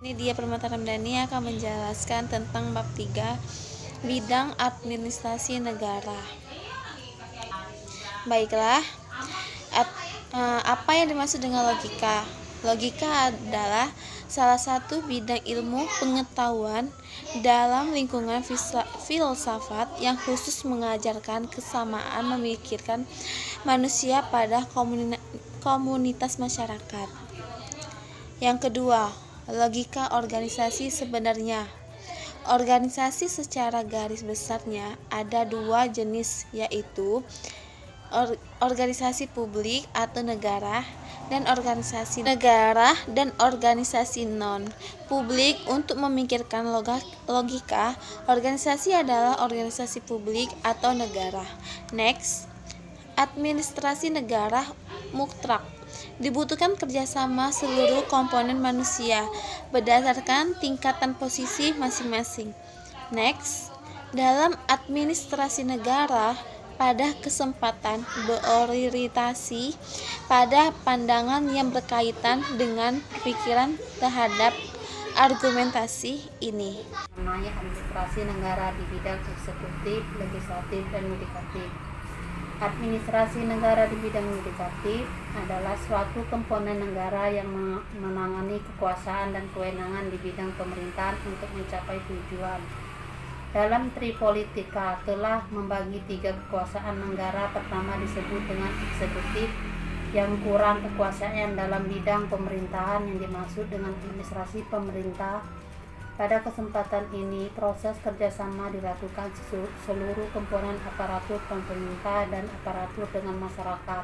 Ini dia Permata Ramdhani akan menjelaskan tentang bab 3 bidang administrasi negara. Baiklah, apa yang dimaksud dengan logika? Logika adalah salah satu bidang ilmu pengetahuan dalam lingkungan filsafat yang khusus mengajarkan kesamaan memikirkan manusia pada komunitas masyarakat. Yang kedua, logika organisasi sebenarnya. Organisasi secara garis besarnya ada dua jenis, yaitu organisasi publik atau negara dan organisasi negara dan organisasi non-publik. Untuk memikirkan logika, organisasi adalah organisasi publik atau negara. Next, administrasi negara mutlak. Dibutuhkan kerjasama seluruh komponen manusia berdasarkan tingkatan posisi masing-masing. Next, dalam administrasi negara, pada kesempatan berorientasi pada pandangan yang berkaitan dengan pikiran terhadap argumentasi ini. Namanya administrasi negara di bidang eksekutif, legislatif, dan yudikatif. Administrasi negara di bidang yudikatif adalah suatu komponen negara yang menangani kekuasaan dan kewenangan di bidang pemerintahan untuk mencapai tujuan. Dalam Tripolitika telah membagi 3 kekuasaan negara. Pertama disebut dengan eksekutif, yang kurang kekuasaan dalam bidang pemerintahan yang dimaksud dengan administrasi pemerintah. Pada kesempatan ini, proses kerjasama dilakukan seluruh komponen aparatur pemerintah dan aparatur dengan masyarakat,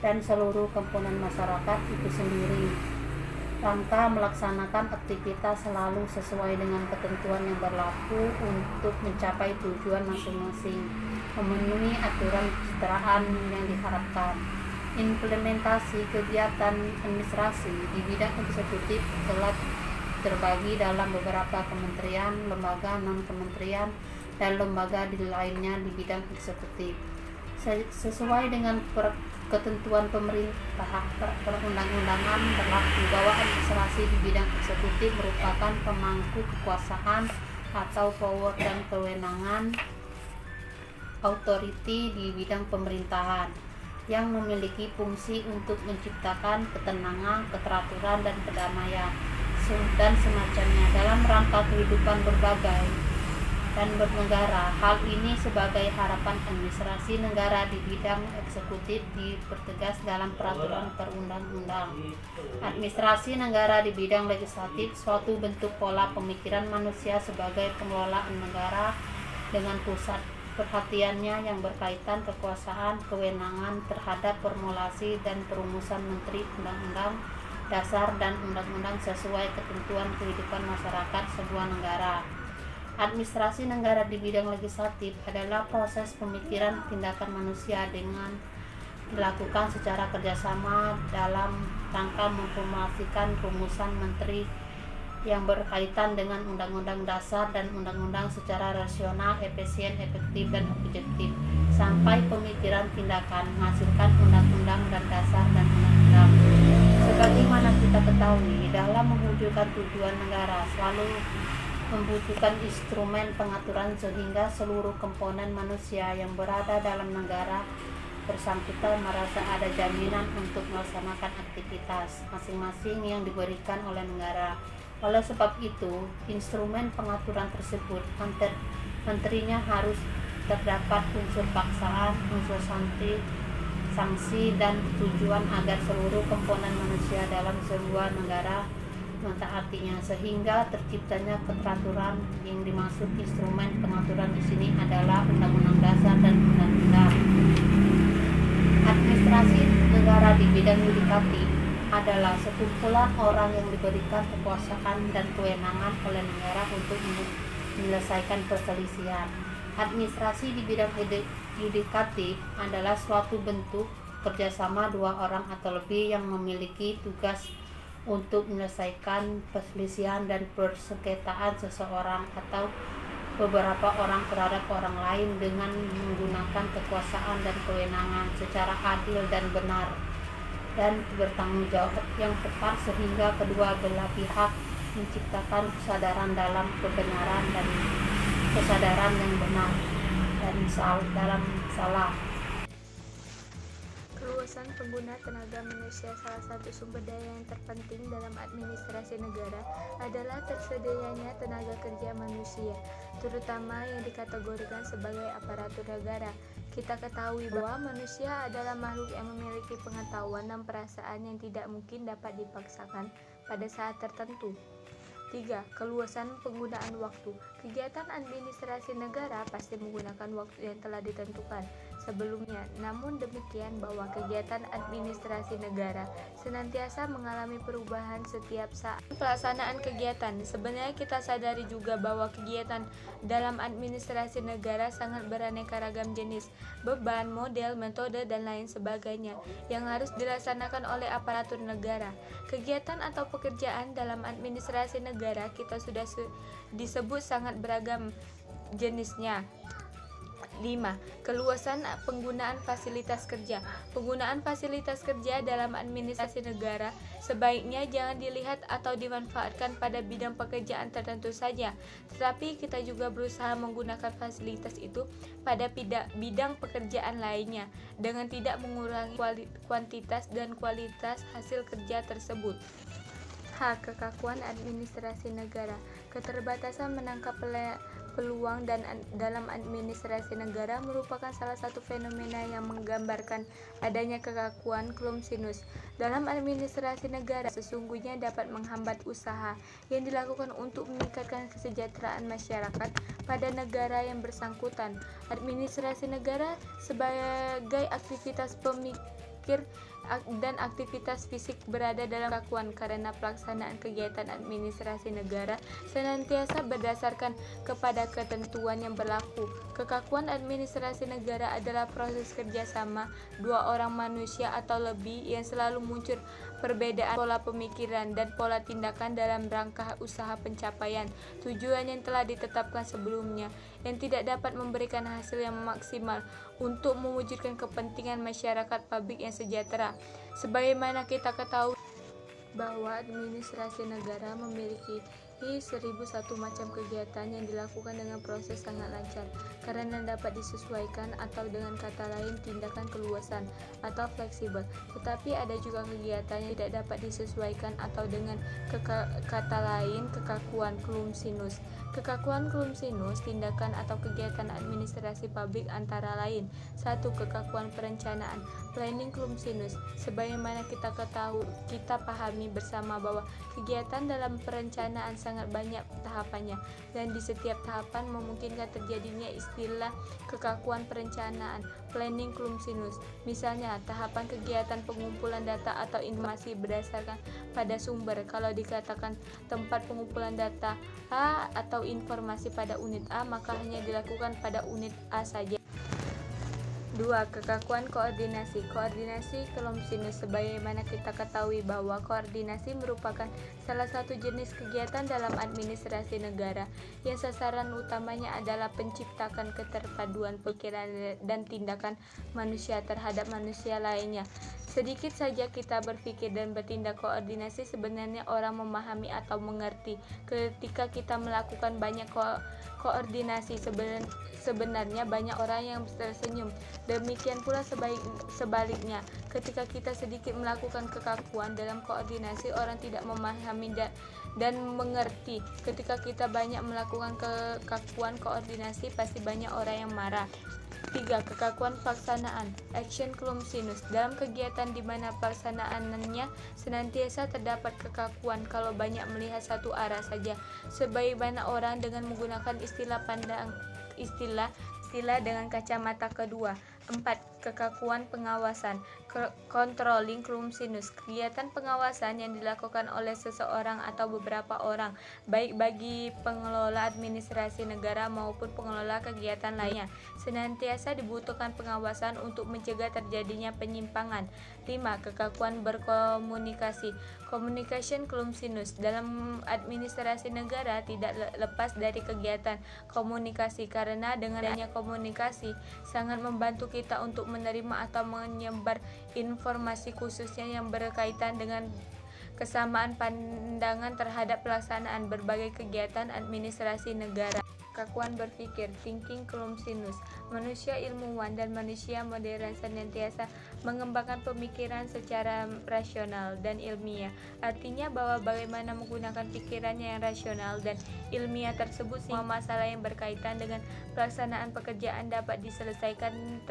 dan seluruh komponen masyarakat itu sendiri. Rangka melaksanakan aktivitas selalu sesuai dengan ketentuan yang berlaku untuk mencapai tujuan masing-masing, memenuhi aturan kesejahteraan yang diharapkan. Implementasi kegiatan administrasi di bidang eksekutif telah terbagi dalam beberapa kementerian, lembaga, non-kementerian, dan lembaga lainnya di bidang eksekutif. Sesuai dengan ketentuan pemerintah perundang-undangan berlaku bahwa administrasi di bidang eksekutif merupakan pemangku kekuasaan atau power dan kewenangan authority di bidang pemerintahan yang memiliki fungsi untuk menciptakan ketenangan, keteraturan, dan kedamaian dan semacamnya dalam rangka kehidupan berbagai dan bernegara. Hal ini sebagai harapan administrasi negara di bidang eksekutif dipertegas dalam peraturan perundang-undang. Administrasi negara di bidang legislatif suatu bentuk pola pemikiran manusia sebagai pengelolaan negara dengan pusat perhatiannya yang berkaitan kekuasaan, kewenangan terhadap formulasi dan perumusan menteri, undang-undang dasar dan undang-undang sesuai ketentuan kehidupan masyarakat sebuah negara. Administrasi negara di bidang legislatif adalah proses pemikiran tindakan manusia dengan dilakukan secara kerjasama dalam rangka memformulasikan rumusan menteri yang berkaitan dengan undang-undang dasar dan undang-undang secara rasional, efisien, efektif, dan objektif, sampai pemikiran tindakan menghasilkan undang-undang dan dasar dan undang-undang. Sebagaimana kita ketahui, dalam mewujudkan tujuan negara selalu membutuhkan instrumen pengaturan sehingga seluruh komponen manusia yang berada dalam negara bersangkutan merasa ada jaminan untuk melaksanakan aktivitas masing-masing yang diberikan oleh negara. Oleh sebab itu, instrumen pengaturan tersebut menterinya harus terdapat unsur paksaan, unsur sanksi, dan tujuan agar seluruh komponen manusia dalam sebuah negara mentaatinya sehingga terciptanya keteraturan. Yang dimaksud instrumen pengaturan di sini adalah undang-undang dasar dan undang-undang. Administrasi negara di bidang yudikatif adalah sekumpulan orang yang diberikan kekuasaan dan kewenangan oleh negara untuk menyelesaikan perselisihan. Administrasi di bidang yudikatif adalah suatu bentuk kerjasama 2 orang atau lebih yang memiliki tugas untuk menyelesaikan perselisihan dan persengketaan seseorang atau beberapa orang terhadap orang lain dengan menggunakan kekuasaan dan kewenangan secara adil dan benar dan bertanggung jawab yang tepat sehingga kedua belah pihak menciptakan kesadaran dalam kebenaran dan kesadaran yang benar dan dalam salah. Keluasan pengguna tenaga manusia. Salah satu sumber daya yang terpenting dalam administrasi negara adalah tersedianya tenaga kerja manusia, terutama yang dikategorikan sebagai aparatur negara. Kita ketahui bahwa manusia adalah makhluk yang memiliki pengetahuan dan perasaan yang tidak mungkin dapat dipaksakan pada saat tertentu. 3. Keluasan penggunaan waktu. Kegiatan administrasi negara pasti menggunakan waktu yang telah ditentukan sebelumnya. Namun demikian bahwa kegiatan administrasi negara senantiasa mengalami perubahan setiap saat pelaksanaan kegiatan. Sebenarnya kita sadari juga bahwa kegiatan dalam administrasi negara sangat beraneka ragam jenis, beban, model, metode, dan lain sebagainya yang harus dilaksanakan oleh aparatur negara. Kegiatan atau pekerjaan dalam administrasi negara kita sudah disebut sangat beragam jenisnya. 5. Keluasan penggunaan fasilitas kerja. Penggunaan fasilitas kerja dalam administrasi negara sebaiknya jangan dilihat atau dimanfaatkan pada bidang pekerjaan tertentu saja, tetapi kita juga berusaha menggunakan fasilitas itu pada bidang pekerjaan lainnya dengan tidak mengurangi kuantitas dan kualitas hasil kerja tersebut. H. Kekakuan administrasi negara. Keterbatasan menangkap peluang dalam administrasi negara merupakan salah satu fenomena yang menggambarkan adanya kekakuan Clumsinus. Dalam administrasi negara sesungguhnya dapat menghambat usaha yang dilakukan untuk meningkatkan kesejahteraan masyarakat pada negara yang bersangkutan. Administrasi negara sebagai aktivitas pemikir dan aktivitas fisik berada dalam kekakuan karena pelaksanaan kegiatan administrasi negara senantiasa berdasarkan kepada ketentuan yang berlaku. Kekakuan administrasi negara adalah proses kerjasama dua orang manusia atau lebih yang selalu muncul perbedaan pola pemikiran dan pola tindakan dalam rangka usaha pencapaian tujuan yang telah ditetapkan sebelumnya yang tidak dapat memberikan hasil yang maksimal untuk mewujudkan kepentingan masyarakat publik yang sejahtera. Sebagaimana kita ketahui bahwa administrasi negara memiliki 1001 macam kegiatan yang dilakukan dengan proses sangat lancar karena dapat disesuaikan atau dengan kata lain tindakan keluasan atau fleksibel. Tetapi ada juga kegiatan yang tidak dapat disesuaikan atau dengan kata lain kekakuan Clumsinus. Kekakuan Clumsinus tindakan atau kegiatan administrasi publik antara lain 1. Kekakuan perencanaan planning Clumsinus. Sebagaimana kita pahami bersama bahwa kegiatan dalam perencanaan sangat banyak tahapannya dan di setiap tahapan memungkinkan terjadinya istilah kekakuan perencanaan planning Clumsinus. Misalnya tahapan kegiatan pengumpulan data atau informasi berdasarkan pada sumber. Kalau dikatakan tempat pengumpulan data A atau informasi pada unit A, maka hanya dilakukan pada unit A saja. 2. Kekakuan koordinasi. Koordinasi Clumsinus. Sebagaimana kita ketahui bahwa koordinasi merupakan salah satu jenis kegiatan dalam administrasi negara yang sasaran utamanya adalah penciptakan keterpaduan pikiran dan tindakan manusia terhadap manusia lainnya. Sedikit saja kita berpikir dan bertindak koordinasi, sebenarnya orang memahami atau mengerti. Ketika kita melakukan banyak koordinasi, sebenarnya banyak orang yang tersenyum. Demikian pula sebaliknya, ketika kita sedikit melakukan kekakuan dalam koordinasi, orang tidak memahami dan mengerti. Ketika kita banyak melakukan kekakuan koordinasi, pasti banyak orang yang marah. 3. Kekakuan pelaksanaan action Clumsinus. Dalam kegiatan di mana pelaksanaannya senantiasa terdapat kekakuan kalau banyak melihat satu arah saja, sebagaimana orang dengan menggunakan istilah dengan kacamata kedua. 4. Kekakuan pengawasan controlling Clumsinus. Kegiatan pengawasan yang dilakukan oleh seseorang atau beberapa orang, baik bagi pengelola administrasi negara maupun pengelola kegiatan lainnya, senantiasa dibutuhkan pengawasan untuk mencegah terjadinya penyimpangan. 5. Kekakuan berkomunikasi communication Clumsinus. Dalam administrasi negara tidak lepas dari kegiatan komunikasi karena dengan adanya komunikasi sangat membantu kita untuk menerima atau menyebar informasi khususnya yang berkaitan dengan kesamaan pandangan terhadap pelaksanaan berbagai kegiatan administrasi negara, kekakuan berpikir, thinking clumsiness. Manusia ilmuwan dan manusia modern senantiasa mengembangkan pemikiran secara rasional dan ilmiah. Artinya bahwa bagaimana menggunakan pikirannya yang rasional dan ilmiah tersebut semua masalah yang berkaitan dengan pelaksanaan pekerjaan dapat diselesaikan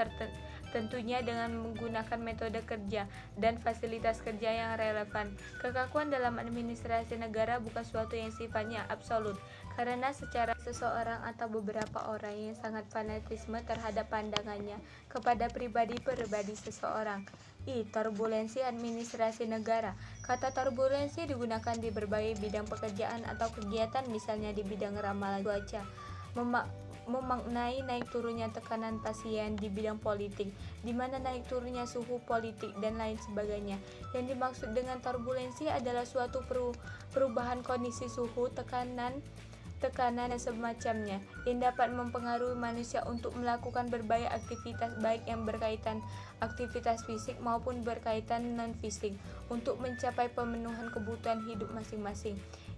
tentunya dengan menggunakan metode kerja dan fasilitas kerja yang relevan. Kekakuan dalam administrasi negara bukan suatu yang sifatnya absolut, karena secara seseorang atau beberapa orang yang sangat fanatisme terhadap pandangannya kepada pribadi seseorang. Turbulensi administrasi negara. Kata turbulensi digunakan di berbagai bidang pekerjaan atau kegiatan, misalnya di bidang ramalan cuaca, memaknai naik turunnya tekanan pasien di bidang politik, di mana naik turunnya suhu politik dan lain sebagainya. Yang dimaksud dengan turbulensi adalah suatu perubahan kondisi suhu, tekanan dan semacamnya yang dapat mempengaruhi manusia untuk melakukan berbagai aktivitas, baik yang berkaitan aktivitas fisik maupun berkaitan non-fisik, untuk mencapai pemenuhan kebutuhan hidup masing-masing.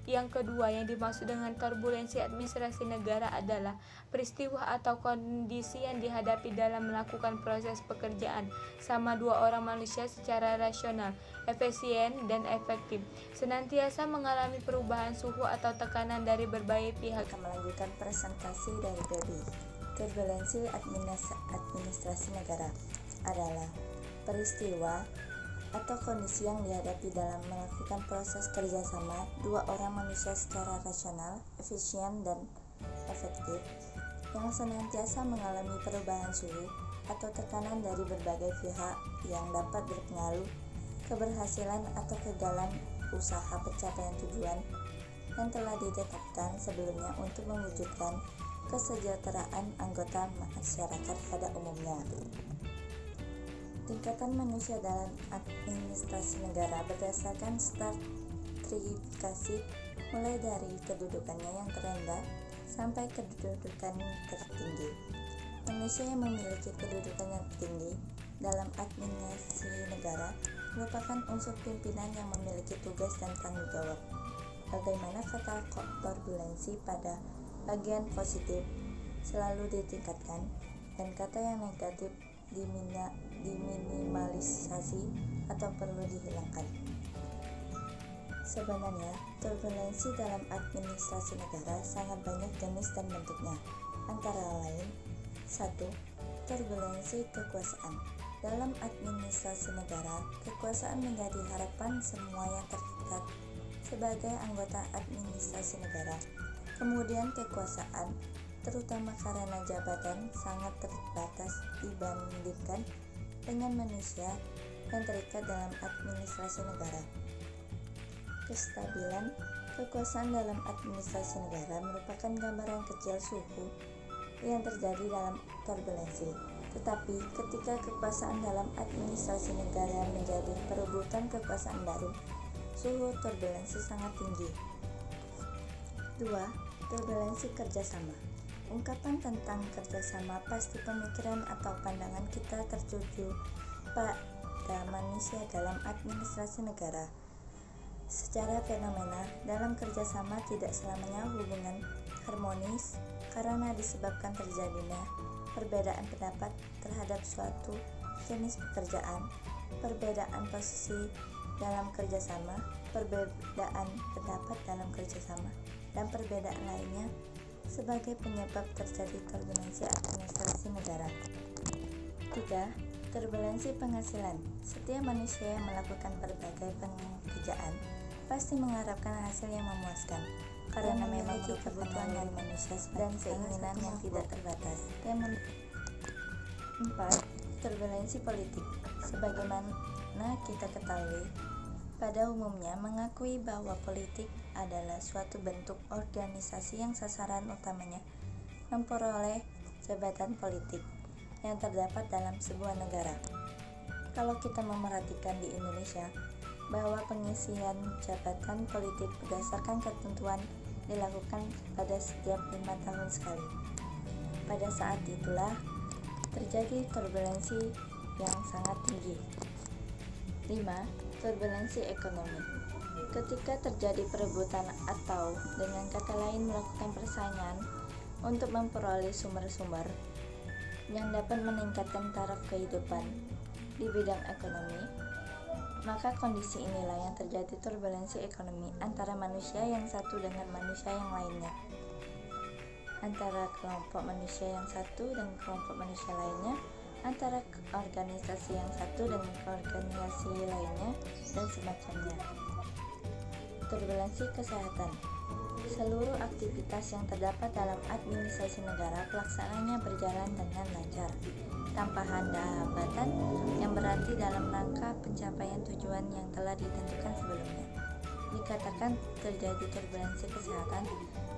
Yang kedua yang dimaksud dengan turbulensi administrasi negara adalah peristiwa atau kondisi yang dihadapi dalam melakukan proses pekerjaan sama dua orang manusia secara rasional, efisien, dan efektif, senantiasa mengalami perubahan suhu atau tekanan dari berbagai pihak. Akan melanjutkan presentasi dari Debbie. Turbulensi administrasi negara adalah peristiwa atau kondisi yang dihadapi dalam melakukan proses kerjasama dua orang manusia secara rasional, efisien, dan efektif, yang senantiasa mengalami perubahan suhu atau tekanan dari berbagai pihak yang dapat berpengaruh keberhasilan atau kegagalan usaha pencapaian tujuan yang telah ditetapkan sebelumnya untuk mewujudkan kesejahteraan anggota masyarakat pada umumnya. Tingkatan manusia dalam administrasi negara berdasarkan stratifikasi mulai dari kedudukannya yang terendah sampai kedudukan tertinggi. Manusia yang memiliki kedudukan yang tinggi dalam administrasi negara merupakan unsur pimpinan yang memiliki tugas dan tanggung jawab. Bagaimana kata turbulensi pada bagian positif selalu ditingkatkan dan kata yang negatif diminimalisasi atau perlu dihilangkan. Sebenarnya, turbulensi dalam administrasi negara sangat banyak jenis dan bentuknya. Antara lain, 1. Turbulensi kekuasaan. Dalam administrasi negara, kekuasaan menjadi harapan semua yang terlibat sebagai anggota administrasi negara. Kemudian kekuasaan, terutama karena jabatan, sangat terbatas dibandingkan dengan manusia yang terikat dalam administrasi negara. Kestabilan kekuasaan dalam administrasi negara merupakan gambaran kecil suhu yang terjadi dalam turbulensi. Tetapi ketika kekuasaan dalam administrasi negara menjadi perebutan kekuasaan baru, suhu turbulensi sangat tinggi. 2. Turbulensi kerjasama. Ungkapan tentang kerjasama pasti pemikiran atau pandangan kita tertuju pada manusia dalam administrasi negara. Secara fenomena, dalam kerjasama tidak selamanya hubungan harmonis karena disebabkan terjadinya perbedaan pendapat terhadap suatu jenis pekerjaan, perbedaan posisi dalam kerjasama, perbedaan pendapat dalam kerjasama, dan perbedaan lainnya sebagai penyebab terjadi turbulensi administrasi negara. 3. Turbulensi penghasilan. Setiap manusia yang melakukan berbagai pekerjaan pasti mengharapkan hasil yang memuaskan karena memiliki kebutuhan dari manusia dan keinginan yang tidak terbatas. 4. Turbulensi politik. Sebagaimana kita ketahui, pada umumnya mengakui bahwa politik adalah suatu bentuk organisasi yang sasaran utamanya memperoleh jabatan politik yang terdapat dalam sebuah negara. Kalau kita memerhatikan di Indonesia, bahwa pengisian jabatan politik berdasarkan ketentuan dilakukan pada setiap 5 tahun sekali. Pada saat itulah terjadi turbulensi yang sangat tinggi. 5. Turbulensi ekonomi. Ketika terjadi perebutan atau dengan kata lain melakukan persaingan untuk memperoleh sumber-sumber yang dapat meningkatkan taraf kehidupan di bidang ekonomi, maka kondisi inilah yang terjadi turbulensi ekonomi antara manusia yang satu dengan manusia yang lainnya, antara kelompok manusia yang satu dan kelompok manusia lainnya, antara organisasi yang satu dengan organisasi lainnya, dan semacamnya. Turbulensi kesehatan. Seluruh aktivitas yang terdapat dalam administrasi negara pelaksanaannya berjalan dengan lancar, tanpa hambatan yang berarti dalam rangka pencapaian tujuan yang telah ditentukan sebelumnya. Dikatakan terjadi turbulensi kesehatan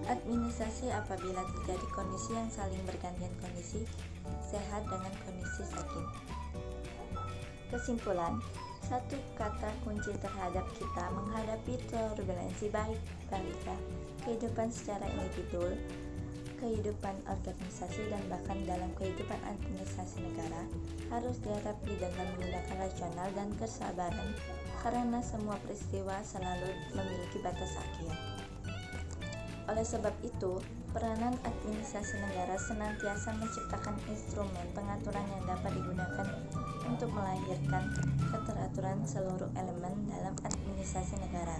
administrasi apabila terjadi kondisi yang saling bergantian, kondisi sehat dengan kondisi sakit. Kesimpulan, satu kata kunci terhadap kita menghadapi turbulensi baik dalam kehidupan secara individu, kehidupan organisasi, dan bahkan dalam kehidupan administrasi negara harus dihadapi dengan menggunakan rasional dan kesabaran, karena semua peristiwa selalu memiliki batas akhir. Oleh sebab itu, peranan administrasi negara senantiasa menciptakan instrumen pengaturan yang dapat digunakan untuk melahirkan keteraturan seluruh elemen dalam administrasi negara.